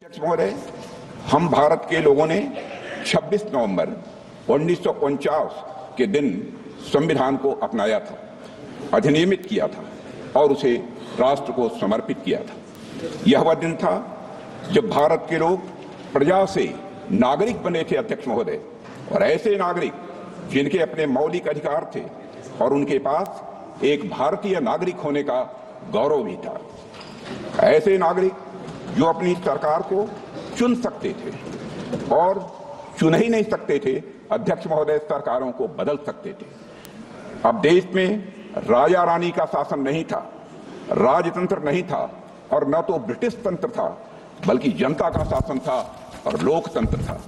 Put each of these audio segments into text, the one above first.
अध्यक्ष महोदय, हम भारत के लोगों ने 26 नवंबर 1949 के दिन संविधान को अपनाया था, अधिनियमित किया था और उसे राष्ट्र को समर्पित किया था। यह वह दिन था जब भारत के लोग प्रजा से नागरिक बने थे अध्यक्ष महोदय, और ऐसे नागरिक जिनके अपने मौलिक अधिकार थे और उनके पास एक भारतीय नागरिक होने का गौरव भी था। ऐसे नागरिक जो अपनी सरकार को चुन सकते थे और चुन ही नहीं सकते थे अध्यक्ष महोदय, सरकारों को बदल सकते थे। अब देश में राजा रानी का शासन नहीं था, राजतंत्र नहीं था और न तो ब्रिटिश तंत्र था, बल्कि जनता का शासन था और लोकतंत्र था।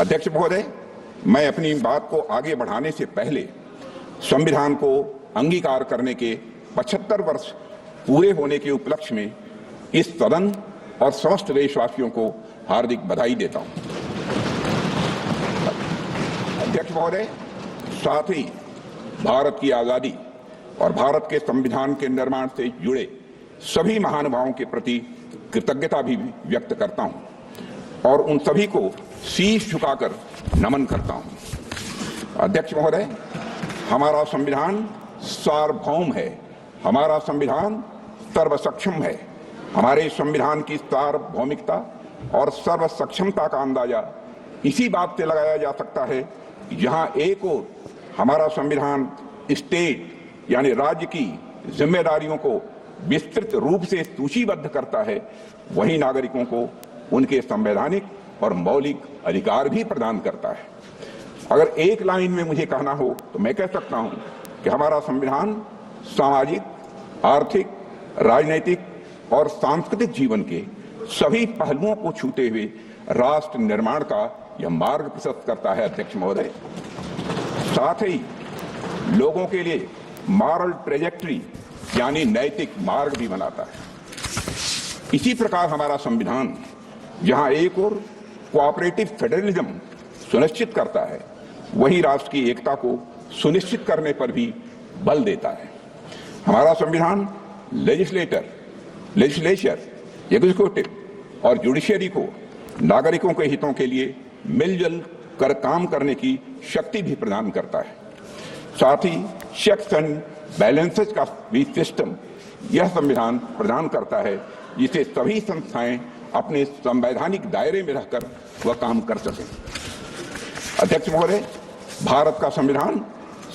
अध्यक्ष महोदय, मैं अपनी बात को आगे बढ़ाने से पहले संविधान को अंगीकार करने के 75 वर्ष पूरे होने के उपलक्ष्य में इस सदन और समस्त देशवासियों को हार्दिक बधाई देता हूं। अध्यक्ष महोदय, साथ ही भारत की आजादी और भारत के संविधान के निर्माण से जुड़े सभी महानुभावों के प्रति कृतज्ञता भी व्यक्त करता हूं और उन सभी को शीश झुकाकर नमन करता हूं। अध्यक्ष महोदय, हमारा संविधान सार्वभौम है, हमारा संविधान सर्वसक्षम है। हमारे संविधान की सार्वभौमिकता और सर्वसक्षमता का अंदाजा इसी बात से लगाया जा सकता है कि जहां एक ओर हमारा संविधान स्टेट यानी राज्य की जिम्मेदारियों को विस्तृत रूप से सूचीबद्ध करता है, वहीं नागरिकों को उनके संवैधानिक और मौलिक अधिकार भी प्रदान करता है। अगर एक लाइन में मुझे कहना हो तो मैं कह सकता हूं कि हमारा संविधान सामाजिक, आर्थिक, राजनीतिक और सांस्कृतिक जीवन के सभी पहलुओं को छूते हुए राष्ट्र निर्माण का यह मार्ग प्रशस्त करता है अध्यक्ष महोदय। साथ ही लोगों के लिए मॉरल ट्रेजेक्ट्री यानी नैतिक मार्ग भी बनाता है। इसी प्रकार हमारा संविधान जहां एक और कोऑपरेटिव फेडरलिज्म सुनिश्चित करता है, वहीं राष्ट्र की एकता को सुनिश्चित करने पर भी बल देता है। हमारा संविधान लेजिस्लेचर, एग्जीक्यूटिव और जुडिशरी को नागरिकों के हितों के लिए मिलजुल कर काम करने की शक्ति भी प्रदान करता है। साथ ही चेक्स एंड बैलेंसेस का भी सिस्टम यह संविधान प्रदान करता है, जिसे सभी संस्थाएं अपने संवैधानिक दायरे में रहकर वह काम कर सकें। अध्यक्ष महोदय, भारत का संविधान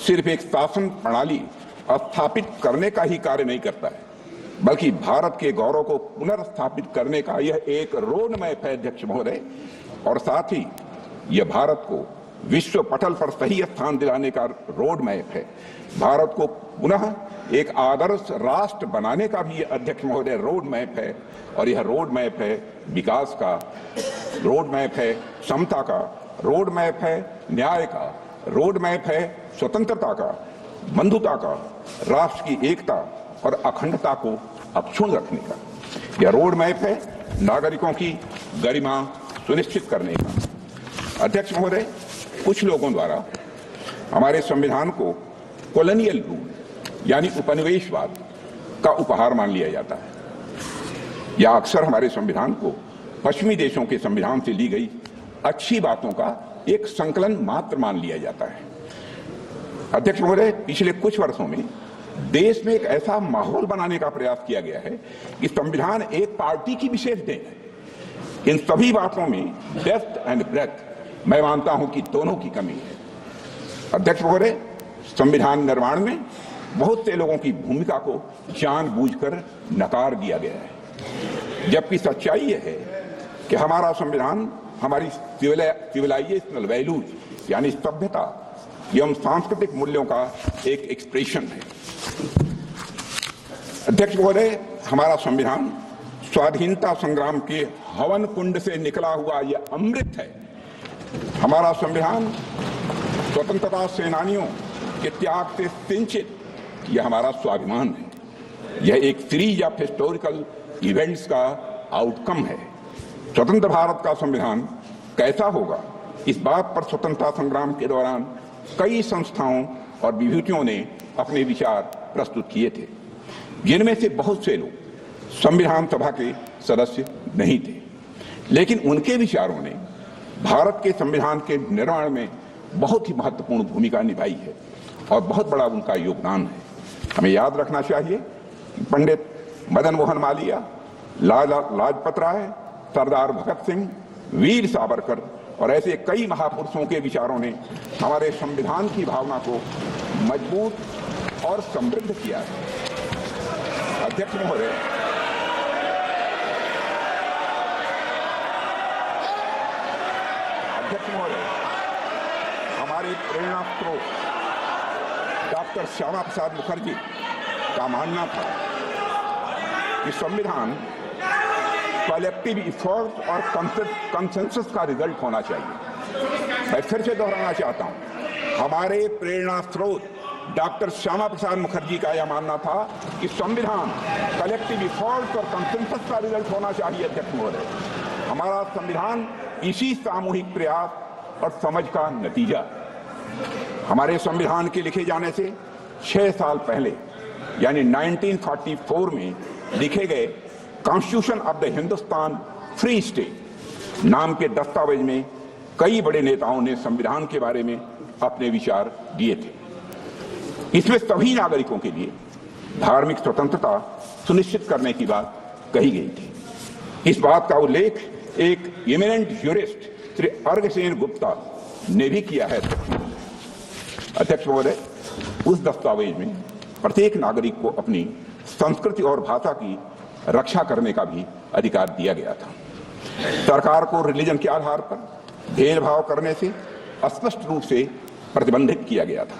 सिर्फ एक शासन प्रणाली स्थापित करने का ही कार्य नहीं करता है, बल्कि भारत के गौरव को पुनर्स्थापित करने का यह एक रोड मैप है अध्यक्ष महोदय, और साथ ही यह भारत को विश्व पटल पर सही स्थान दिलाने का रोड मैप है। भारत को पुनः एक आदर्श राष्ट्र बनाने का भी अध्यक्ष महोदय रोड मैप है, और यह रोड मैप है विकास का, रोड मैप है समता का, रोड मैप है न्याय का, रोड मैप है स्वतंत्रता का, बंधुता का, राष्ट्र की एकता और अखंडता को अक्षुण्ण रखने का। यह रोड मैप है नागरिकों की गरिमा सुनिश्चित करने का। अध्यक्ष महोदय, कुछ लोगों द्वारा हमारे संविधान को कॉलोनियल रूल यानी उपनिवेशवाद का उपहार मान लिया जाता है, या अक्सर हमारे संविधान को पश्चिमी देशों के संविधान से ली गई अच्छी बातों का एक संकलन मात्र मान लिया जाता है। अध्यक्ष महोदय, पिछले कुछ वर्षों में देश में एक ऐसा माहौल बनाने का प्रयास किया गया है कि संविधान एक पार्टी की विशेष देन है। इन सभी बातों में डेप्थ एंड ब्रेथ मैं मानता हूं कि दोनों की कमी है। अध्यक्ष महोदय, संविधान निर्माण में बहुत से लोगों की भूमिका को जानबूझकर नकार दिया गया है, जबकि सच्चाई यह है कि हमारा संविधान हमारी सिविलाइजेशनल वैल्यूज यानी सभ्यता एवं सांस्कृतिक मूल्यों का एक एक्सप्रेशन है। अध्यक्ष महोदय, हमारा संविधान स्वाधीनता संग्राम के हवन कुंड से निकला हुआ यह अमृत है। हमारा संविधान स्वतंत्रता सेनानियों के त्याग से सिंचित यह हमारा स्वाभिमान है। यह एक सीरीज ऑफ हिस्टोरिकल इवेंट्स का आउटकम है। स्वतंत्र भारत का संविधान कैसा होगा, इस बात पर स्वतंत्रता संग्राम के दौरान कई संस्थाओं और विभूतियों ने अपने विचार प्रस्तुत किए थे, जिनमें से बहुत से लोग संविधान सभा के सदस्य नहीं थे। लेकिन उनके विचारों ने भारत के संविधान के निर्माण में बहुत ही महत्वपूर्ण भूमिका निभाई है और बहुत बड़ा उनका योगदान है। हमें याद रखना चाहिए कि पंडित मदन मोहन मालवीय, लाला लाजपत राय, सरदार भगत सिंह, वीर सावरकर और ऐसे कई महापुरुषों के विचारों ने हमारे संविधान की भावना को मजबूत और समृद्ध किया है। अध्यक्ष महोदय, हमारे प्रेरणा स्रोत डॉक्टर श्यामा प्रसाद मुखर्जी का मानना था कि संविधान कलेक्टिव इफोर्ट और कंसेंसस का रिजल्ट होना चाहिए। मैं फिर से दोहराना चाहता हूं, हमारे प्रेरणा स्रोत डॉक्टर श्यामा प्रसाद मुखर्जी का यह मानना था कि संविधान कलेक्टिव इफोर्ट और कंसेंसस का रिजल्ट होना चाहिए। अध्यक्ष महोदय, हमारा संविधान इसी सामूहिक प्रयास और समझ का नतीजा। हमारे संविधान के लिखे जाने से 6 साल पहले यानी 1944 में लिखे गए constitution of the Hindustan free state नाम के दस्तावेज में कई बड़े नेताओं ने संविधान के बारे में अपने विचार दिए थे। इसमें सभी नागरिकों के लिए धार्मिक स्वतंत्रता सुनिश्चित करने की बात कही गई थी। इस बात का उल्लेख एक इमिनेंट ज्यूरिस्ट श्री अर्घसेन गुप्ता ने भी किया है। अध्यक्ष महोदय, उस दस्तावेज में प्रत्येक नागरिक को अपनी संस्कृति और भाषा की रक्षा करने का भी अधिकार दिया गया था। सरकार को रिलीजन के आधार पर भेदभाव करने से स्पष्ट रूप से प्रतिबंधित किया गया था।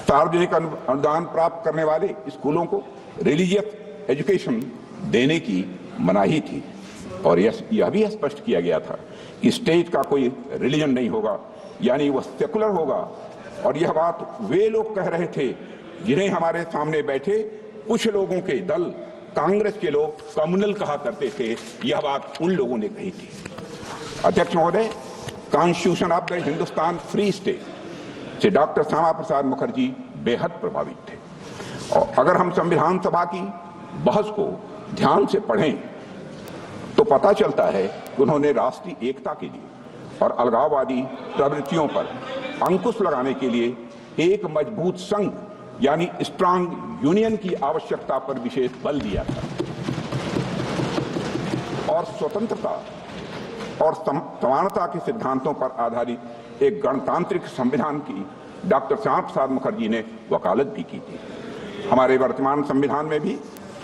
सार्वजनिक अनुदान प्राप्त करने वाले स्कूलों को रिलीजियस एजुकेशन देने की मनाही थी और यह भी स्पष्ट किया गया था कि स्टेट का कोई रिलीजन नहीं होगा, यानी वह सेकुलर होगा। और यह बात वे लोग कह रहे थे जिन्हें हमारे सामने बैठे कुछ लोगों के दल कांग्रेस के लोग कम्युनल कहा करते थे। यह बात उन लोगों ने कही थी। अध्यक्ष महोदय, constitution of the Hindustan free state से डॉक्टर श्यामा प्रसाद मुखर्जी बेहद प्रभावित थे। और अगर हम संविधान सभा की बहस को ध्यान से पढ़ें तो पता चलता है कि उन्होंने राष्ट्रीय एकता के लिए और अलगाववादी प्रवृत्तियों पर अंकुश लगाने के लिए एक मजबूत संघ यानी स्ट्रांग यूनियन की आवश्यकता पर विशेष बल दिया था और स्वतंत्रता और समानता के सिद्धांतों पर आधारित एक गणतांत्रिक संविधान की डॉक्टर श्यामा प्रसाद मुखर्जी ने वकालत भी की थी। हमारे वर्तमान संविधान में भी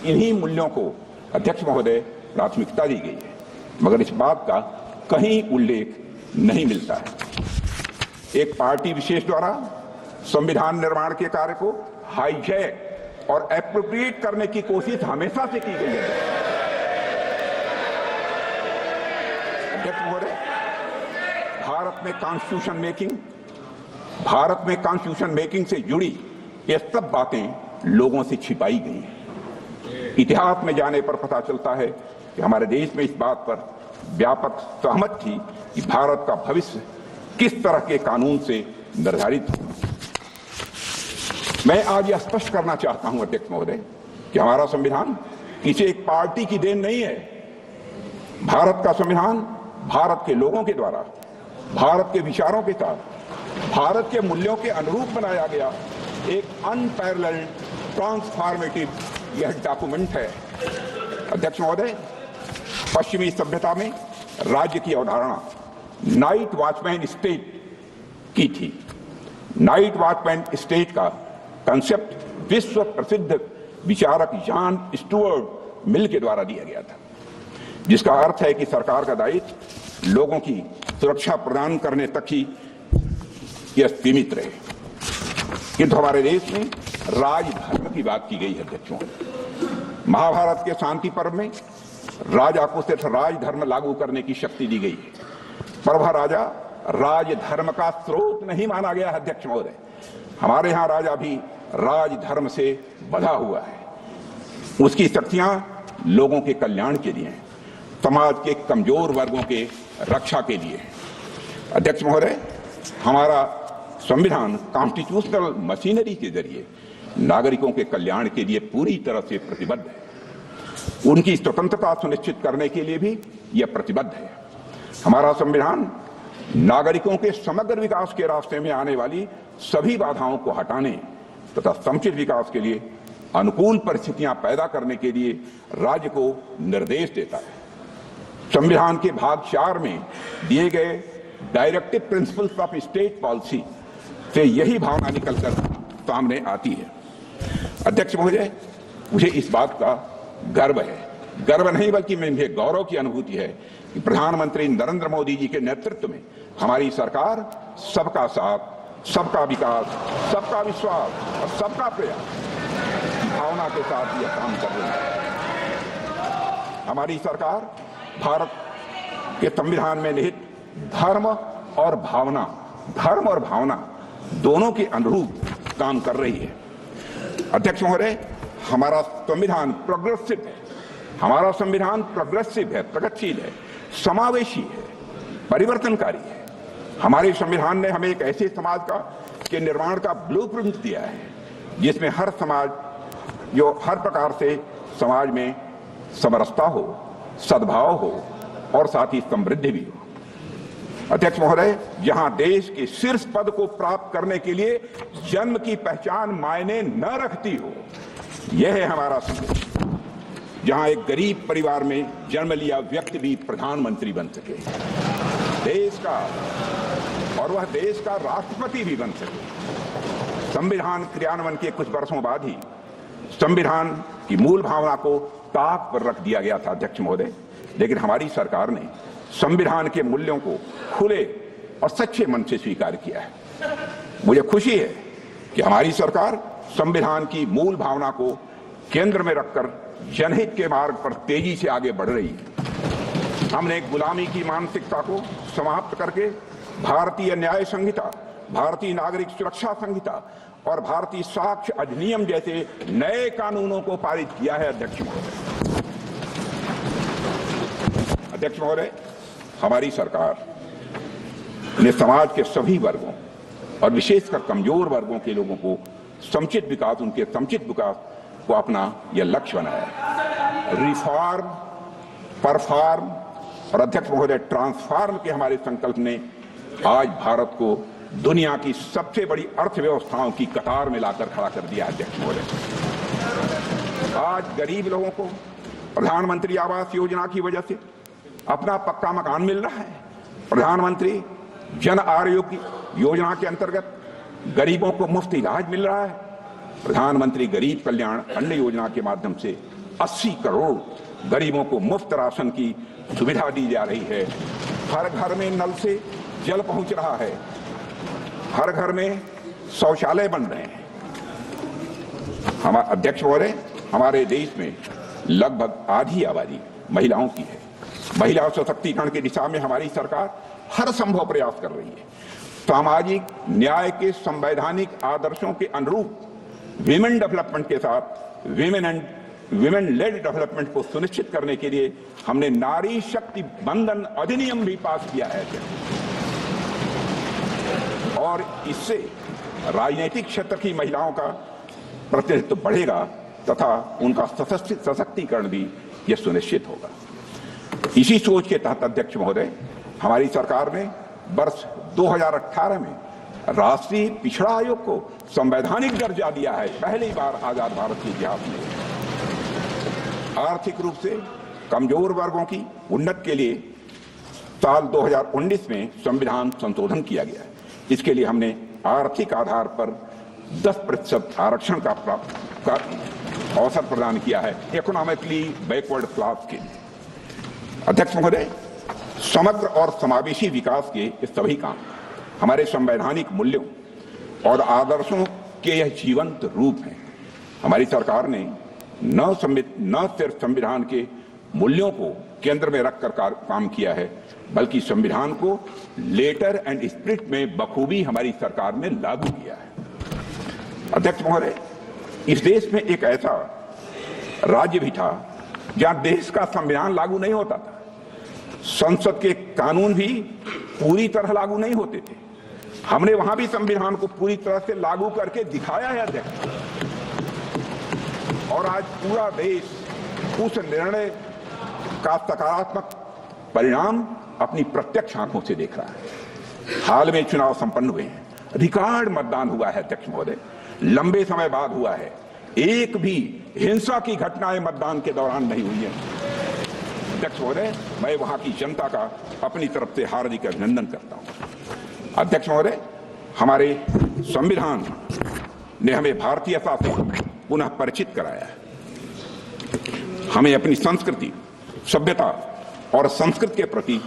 इन्हीं मूल्यों को अध्यक्ष महोदय प्राथमिकता दी गई है, मगर इस बात का कहीं उल्लेख नहीं मिलता है। एक पार्टी विशेष द्वारा संविधान निर्माण के कार्य को हाईजैक और एप्रोप्रिएट करने की कोशिश हमेशा से की गई है। अध्यक्ष महोदय, भारत में कॉन्स्टिट्यूशन मेकिंग से जुड़ी ये सब बातें लोगों से छिपाई गई हैं। इतिहास में जाने पर पता चलता है कि हमारे देश में इस बात पर व्यापक सहमत थी कि भारत का भविष्य किस तरह के कानून से निर्धारित हो। मैं आज यह स्पष्ट करना चाहता हूं अध्यक्ष महोदय कि हमारा संविधान किसी एक पार्टी की देन नहीं है। भारत का संविधान भारत के लोगों के द्वारा भारत के विचारों के साथ भारत के मूल्यों के अनुरूप बनाया गया एक अनपैरेलल्ड ट्रांसफॉर्मेटिव यह डॉक्यूमेंट है। अध्यक्ष महोदय, पश्चिमी सभ्यता में राज्य की अवधारणा नाइट वॉचमैन स्टेट की थी। नाइट वॉचमैन स्टेट का कंसेप्ट विश्व प्रसिद्ध विचारक जॉन स्टुअर्ट मिल के द्वारा दिया गया था, जिसका अर्थ है कि सरकार का दायित्व लोगों की सुरक्षा प्रदान करने तक ही यह सीमित रहे। किंतु हमारे देश में राजधर्म की बात की गई है। अध्यक्षों, महाभारत के शांति पर्व में राजा को सिर्फ राजधर्म लागू करने की शक्ति दी गई है, पर वह राजा राजधर्म का स्रोत नहीं माना गया है। अध्यक्ष महोदय, हमारे यहाँ राजा भी राजधर्म से बंधा हुआ है। उसकी शक्तियां लोगों के कल्याण के लिए, समाज के कमजोर वर्गों के रक्षा के लिए। अध्यक्ष महोदय, हमारा संविधान कॉन्स्टिट्यूशनल मशीनरी के जरिए नागरिकों के कल्याण के लिए पूरी तरह से प्रतिबद्ध है। उनकी स्वतंत्रता सुनिश्चित करने के लिए भी यह प्रतिबद्ध है। हमारा संविधान नागरिकों के समग्र विकास के रास्ते में आने वाली सभी बाधाओं को हटाने तथा समुचित विकास के लिए अनुकूल परिस्थितियां पैदा करने के लिए राज्य को निर्देश देता है। संविधान के भाग 4 में दिए गए directive principles of state policy से यही भावना निकलकर सामने आती है। अध्यक्ष महोदय, मुझे इस बात का गर्व है, गर्व नहीं बल्कि मुझे गौरव की अनुभूति है कि प्रधानमंत्री नरेंद्र मोदी जी के नेतृत्व में हमारी सरकार सबका साथ, सबका विकास, सबका विश्वास और सबका प्रयास की भावना के साथ यह काम कर रही है। हमारी सरकार भारत के संविधान में निहित धर्म और भावना दोनों के अनुरूप काम कर रही है। अध्यक्ष महोदय, हमारा संविधान प्रोग्रेसिव है, हमारा संविधान प्रोग्रेसिव है, प्रगतिशील है, समावेशी है, परिवर्तनकारी है। हमारे संविधान ने हमें एक ऐसे समाज के निर्माण का ब्लूप्रिंट दिया है जिसमें हर समाज जो हर प्रकार से समाज में समरसता हो, सद्भाव हो और साथ ही समृद्धि भी हो। अध्यक्ष महोदय, जहां देश के शीर्ष पद को प्राप्त करने के लिए जन्म की पहचान मायने न रखती हो, यह है हमारा संविधान। जहां एक गरीब परिवार में जन्म लिया व्यक्ति भी प्रधानमंत्री बन सके, देश का और वह देश का राष्ट्रपति भी बन सके। संविधान क्रियान्वयन के कुछ वर्षों बाद ही संविधान की मूल भावना को ताक पर रख दिया गया था अध्यक्ष महोदय, लेकिन हमारी सरकार ने संविधान के मूल्यों को खुले और सच्चे मन से स्वीकार किया है। मुझे खुशी है कि हमारी सरकार संविधान की मूल भावना को केंद्र में रखकर जनहित के मार्ग पर तेजी से आगे बढ़ रही है। हमने गुलामी की मानसिकता को समाप्त करके भारतीय न्याय संहिता, भारतीय नागरिक सुरक्षा संहिता और भारतीय साक्ष्य अधिनियम जैसे नए कानूनों को पारित किया है। अध्यक्ष महोदय, हमारी सरकार ने समाज के सभी वर्गों और विशेषकर कमजोर वर्गों के लोगों को समुचित विकास, उनके समुचित विकास को अपना यह लक्ष्य बनाया है। रिफॉर्म, परफॉर्म और अध्यक्ष महोदय ट्रांसफॉर्म के हमारे संकल्प ने आज भारत को दुनिया की सबसे बड़ी अर्थव्यवस्थाओं की कतार में लाकर खड़ा कर दिया। अध्यक्ष महोदय, आज गरीब लोगों को प्रधानमंत्री आवास योजना की वजह से अपना पक्का मकान मिल रहा है। प्रधानमंत्री जन आरोग्य योजना के अंतर्गत गरीबों को मुफ्त इलाज मिल रहा है। प्रधानमंत्री गरीब कल्याण अन्न योजना के माध्यम से 80 करोड़ गरीबों को मुफ्त राशन की सुविधा दी जा रही है। हर घर में नल से जल पहुंच रहा है, हर घर में शौचालय बन रहे हैं। हमारे अध्यक्ष महोदय, हमारे देश में लगभग आधी आबादी महिलाओं की है। महिला सशक्तिकरण की दिशा में हमारी सरकार हर संभव प्रयास कर रही है। सामाजिक न्याय के संवैधानिक आदर्शों के अनुरूप विमेन डेवलपमेंट के साथ विमेन लेड डेवलपमेंट को सुनिश्चित करने के लिए हमने नारी शक्ति बंधन अधिनियम भी पास किया है और इससे राजनीतिक क्षेत्र की महिलाओं का प्रतिनिधित्व बढ़ेगा तथा उनका सशक्तिकरण भी यह सुनिश्चित होगा। इसी सोच के तहत अध्यक्ष महोदय, हमारी सरकार ने वर्ष 2018 में राष्ट्रीय पिछड़ा आयोग को संवैधानिक दर्जा दिया है, पहली बार आजाद भारत के इतिहास में। आर्थिक रूप से कमजोर वर्गों की उन्नति के लिए साल 2019 में संविधान संशोधन किया गया है। इसके लिए हमने आर्थिक आधार पर 10% आरक्षण का अवसर प्रदान किया है इकोनॉमिकली बैकवर्ड क्लास के लिए। अध्यक्ष महोदय, समग्र और समावेशी विकास के ये सभी काम हमारे संवैधानिक मूल्यों और आदर्शों के यह जीवंत रूप हैं। हमारी सरकार ने न सिर्फ संविधान के मूल्यों को केंद्र में रखकर काम किया है, बल्कि संविधान को लेटर एंड स्पिरिट में बखूबी हमारी सरकार ने लागू किया है। अध्यक्ष महोदय, इस देश में एक ऐसा राज्य भी था जहां देश का संविधान लागू नहीं होता था, संसद के कानून भी पूरी तरह लागू नहीं होते थे। हमने वहां भी संविधान को पूरी तरह से लागू करके दिखाया है अध्यक्ष, और आज पूरा देश उस निर्णय का सकारात्मक परिणाम अपनी प्रत्यक्ष आंखों से देख रहा है। हाल में चुनाव संपन्न हुए हैं, रिकॉर्ड मतदान हुआ है अध्यक्ष महोदय, लंबे समय बाद हुआ है, एक भी हिंसा की घटनाएं मतदान के दौरान नहीं हुई है। अध्यक्ष महोदय, मैं वहां की जनता का अपनी तरफ से हार्दिक अभिनंदन करता हूं। अध्यक्ष महोदय, हमारे संविधान ने हमें भारतीयता से पुनः परिचित कराया है, हमें अपनी संस्कृति, सभ्यता और संस्कृति के प्रति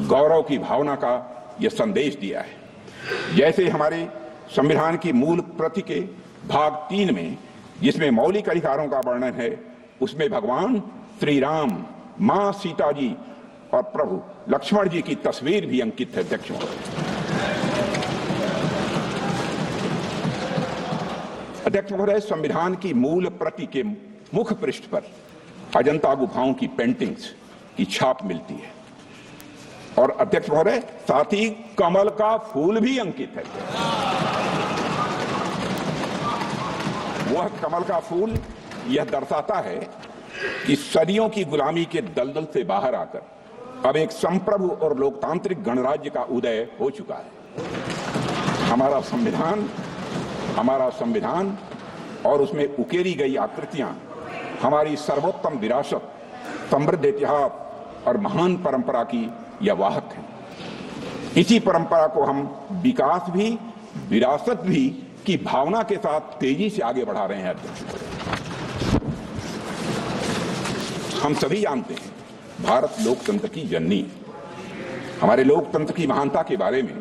गौरव की भावना का यह संदेश दिया है। जैसे हमारे संविधान की मूल प्रति के भाग 3 में, जिसमें मौलिक अधिकारों का वर्णन है, उसमें भगवान श्री राम, मां सीता जी और प्रभु लक्ष्मण जी की तस्वीर भी अंकित है। अध्यक्ष महोदय, अध्यक्ष महोदय, संविधान की मूल प्रति के मुख पृष्ठ पर अजंता गुफाओं की पेंटिंग्स की छाप मिलती है और अध्यक्ष महोदय, साथ ही कमल का फूल भी अंकित है। वह कमल का फूल यह दर्शाता है कि सदियों की गुलामी के दलदल से बाहर आकर अब एक संप्रभु और लोकतांत्रिक गणराज्य का उदय हो चुका है। हमारा संविधान और उसमें उकेरी गई आकृतियां हमारी सर्वोत्तम विरासत, समृद्ध इतिहास और महान परंपरा की यह वाहक है। इसी परंपरा को हम विकास भी, विरासत भी की भावना के साथ तेजी से आगे बढ़ा रहे हैं। हम सभी जानते हैं, भारत लोकतंत्र की जननी है। हमारे लोकतंत्र की महानता के बारे में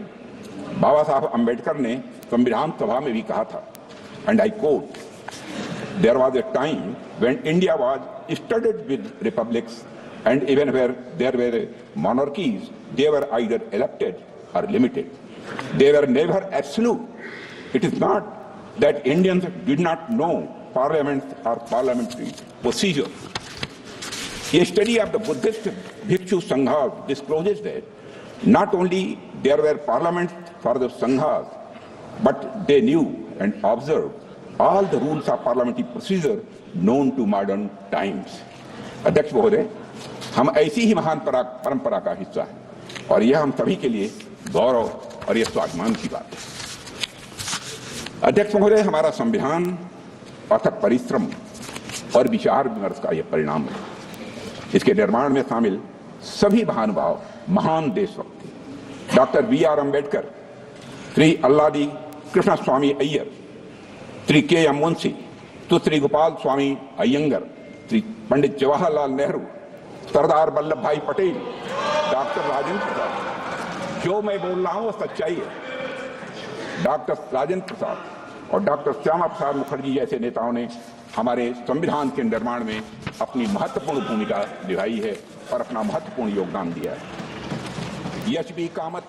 बाबा साहब अंबेडकर ने संविधान सभा में भी कहा था, and I quote, there was a time when India was studded with republics and even where there were monarchies, they were either elected or limited. They were never absolute. It is not that Indians did not know parliament or parliamentary procedure. A study of the Buddhist Bhikshu Sanghas discloses that not only there were parliaments for the Sanghas, but they knew and observed all the rules of parliamentary procedure known to modern times. अध्यक्ष महोदय, हम ऐसी ही महान परंपरा का हिस्सा है और यह हम सभी के लिए गौरव और यह स्वाभिमान की बात है। अध्यक्ष महोदय, हमारा संविधान अथक परिश्रम और विचार विमर्श का यह परिणाम है। इसके निर्माण में शामिल सभी महानुभाव महान देशभक्त थे। Doctor B R. Ambedkar, Shri Alladi Krishnaswami Ayyar, Shri K M. Munshi, Shri Gopalaswami Ayyangar, Shri Pandit Jawaharlal Nehru, Sardar Vallabhbhai Patel, doctor Rajendra Prasad, जो मैं बोल रहा हूं वो सच्चाई है। डॉक्टर राजेंद्र प्रसाद और डॉक्टर श्यामा प्रसाद मुखर्जी जैसे नेताओं ने हमारे संविधान के निर्माण में अपनी महत्वपूर्ण भूमिका निभाई है और अपना महत्वपूर्ण योगदान दिया है। एच.बी. कामत,